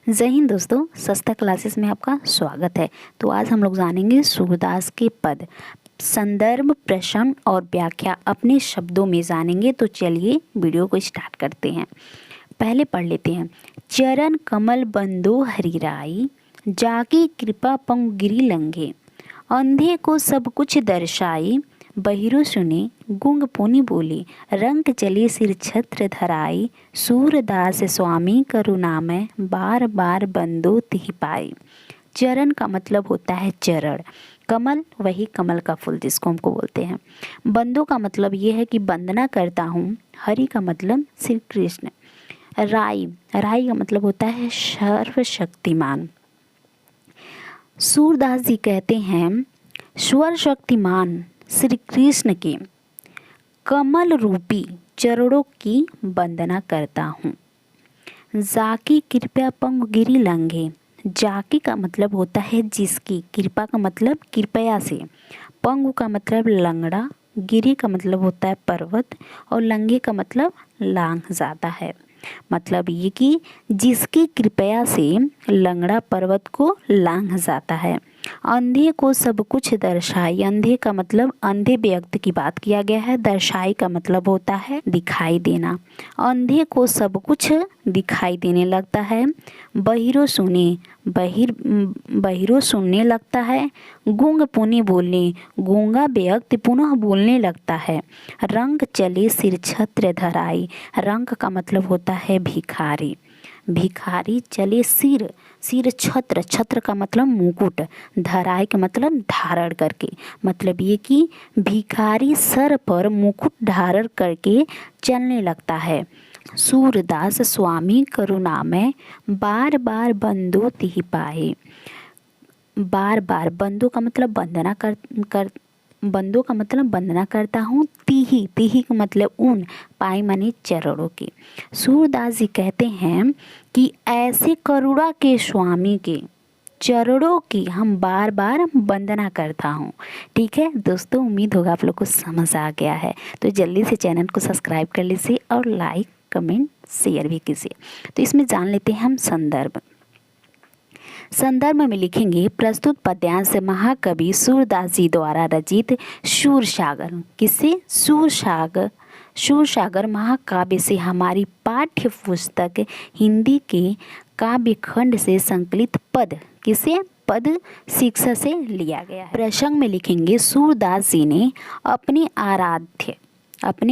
जय हिंद दोस्तों, सस्ता क्लासेस में आपका स्वागत है। तो आज हम लोग जानेंगे सूरदास के पद, संदर्भ, प्रश्न और व्याख्या अपने शब्दों में जानेंगे। तो चलिए वीडियो को स्टार्ट करते हैं। पहले पढ़ लेते हैं। चरण कमल बंदो हरिराई, जाकी कृपा पंग गिरी लंघे, अंधे को सब कुछ दर्शाई, बहिरो सुने गुंग पुनि बोली, रंग चले सिर छत्र धराई, सूरदास स्वामी करुणामय, बार बार बंदो तिहि पाई। चरण का मतलब होता है चरण, कमल वही कमल का फूल जिसको हमको बोलते हैं। बंदो का मतलब ये है कि वंदना करता हूँ। हरि का मतलब श्री कृष्ण। राई, राई का मतलब होता है सर्वशक्तिमान। सूरदास जी कहते हैं सर्वशक्तिमान श्री कृष्ण के कमल रूपी चरणों की वंदना करता हूँ। जाकी कृपया पंग गिरी लंघे, जाकी का मतलब होता है जिसकी, कृपा का मतलब कृपया से, पंगु का मतलब लंगड़ा, गिरी का मतलब होता है पर्वत और लंघे का मतलब लांघ जाता है। मतलब ये कि जिसकी कृपया से लंगड़ा पर्वत को लांघ जाता है। अंधे को सब कुछ दर्शाई, अंधे का मतलब अंधे व्यक्ति की बात किया गया है। दर्शाई का मतलब होता है दिखाई देना। अंधे को सब कुछ दिखाई देने लगता है। बहिरो सुने, बहिरो सुनने लगता है। गूंग पुनि बोलने, गूंगा व्यक्ति पुनः बोलने लगता है। रंग चले सिर छत्र धराई, रंग का मतलब होता है भिखारी। भिखारी चले सिर, सिर छत्र, छत्र का मतलब मुकुट, धराई का मतलब धारण करके। मतलब ये कि भिखारी सर पर मुकुट धारण करके चलने लगता है। सूरदास स्वामी करुणामय, बार बार बंदो तिहि पाए। बार बार, बंदो का मतलब वंदना कर बंदों का मतलब वंदना करता हूँ। तिही, तिही का मतलब उन, पाई माने चरणों की। सूरदास जी कहते हैं कि ऐसे करुणा के स्वामी के चरणों की हम बार बार वंदना करता हूँ। ठीक है दोस्तों, उम्मीद होगा आप लोग को समझ आ गया है। तो जल्दी से चैनल को सब्सक्राइब कर लीजिए और लाइक कमेंट शेयर भी कीजिए। तो इसमें जान लेते हैं हम संदर्भ। संदर्भ में लिखेंगे प्रस्तुत पद्यांश महाकवि सूरदास जी द्वारा रचित शूरसागर। किससे? शूरसागर। शूरसागर महाकाव्य से हमारी पाठ्य पुस्तक हिंदी के काव्य खंड से संकलित पद, किसे? पद शिक्षा से लिया गया है। प्रसंग में लिखेंगे सूरदास जी ने अपने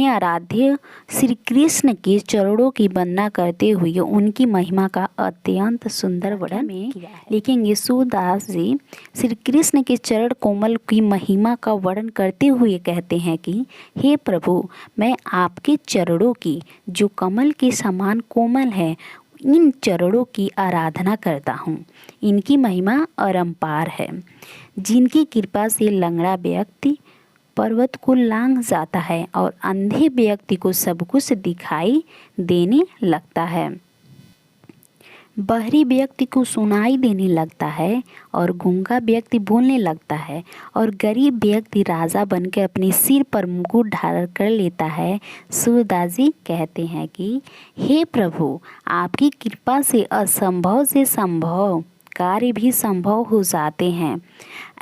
आराध्य श्री कृष्ण के चरणों की वंदना करते हुए उनकी महिमा का अत्यंत सुंदर वर्णन किया है। लिखेंगे सूरदास जी श्री कृष्ण के चरण कोमल की महिमा का वर्णन करते हुए कहते हैं कि हे प्रभु, मैं आपके चरणों की जो कमल के समान कोमल है, इन चरणों की आराधना करता हूँ। इनकी महिमा अपरंपार है। जिनकी कृपा से लंगड़ा व्यक्ति पर्वत को लांघ जाता है और अंधे व्यक्ति को सब कुछ दिखाई देने लगता है, बहरी व्यक्ति को सुनाई देने लगता है और गूंगा व्यक्ति बोलने लगता है और गरीब व्यक्ति राजा बनकर अपने सिर पर मुकुट धारण कर लेता है। सूरदास जी कहते हैं कि हे प्रभु, आपकी कृपा से असंभव से संभव कार्य भी संभव हो जाते हैं।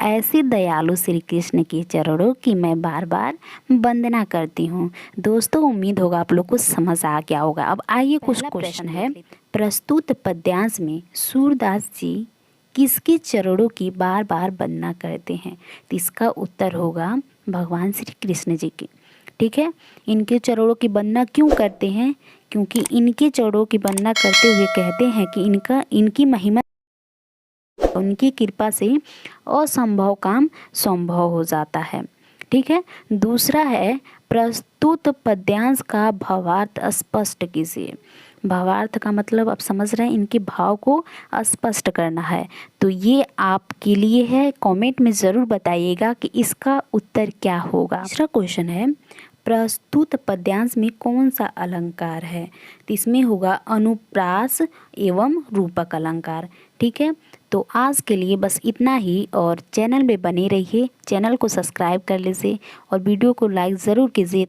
ऐसे दयालु श्री कृष्ण के चरणों की मैं बार बार वंदना करती हूँ। दोस्तों, उम्मीद होगा आप लोग को समझ आ गया होगा। अब आइए कुछ क्वेश्चन है। प्रस्तुत पद्यांश में सूरदास जी किसके चरणों की बार बार वंदना करते हैं? तो इसका उत्तर होगा भगवान श्री कृष्ण जी की। ठीक है, इनके चरणों की वंदना क्यों करते हैं? क्योंकि इनके चरणों की वंदना करते हुए कहते हैं कि इनकी महिमा, उनकी कृपा से असंभव काम संभव हो जाता है। ठीक है। दूसरा है प्रस्तुत पद्यांश का भावार्थ स्पष्ट कीजिए। भावार्थ का मतलब आप समझ रहे हैं, इनके भाव को स्पष्ट करना है। तो ये आपके लिए है, कमेंट में ज़रूर बताइएगा कि इसका उत्तर क्या होगा। तीसरा क्वेश्चन है प्रस्तुत पद्यांश में कौन सा अलंकार है? तो इसमें होगा अनुप्रास एवं रूपक अलंकार। ठीक है, तो आज के लिए बस इतना ही और चैनल में बने रहिए, चैनल को सब्सक्राइब कर लीजिए और वीडियो को लाइक ज़रूर कीजिए।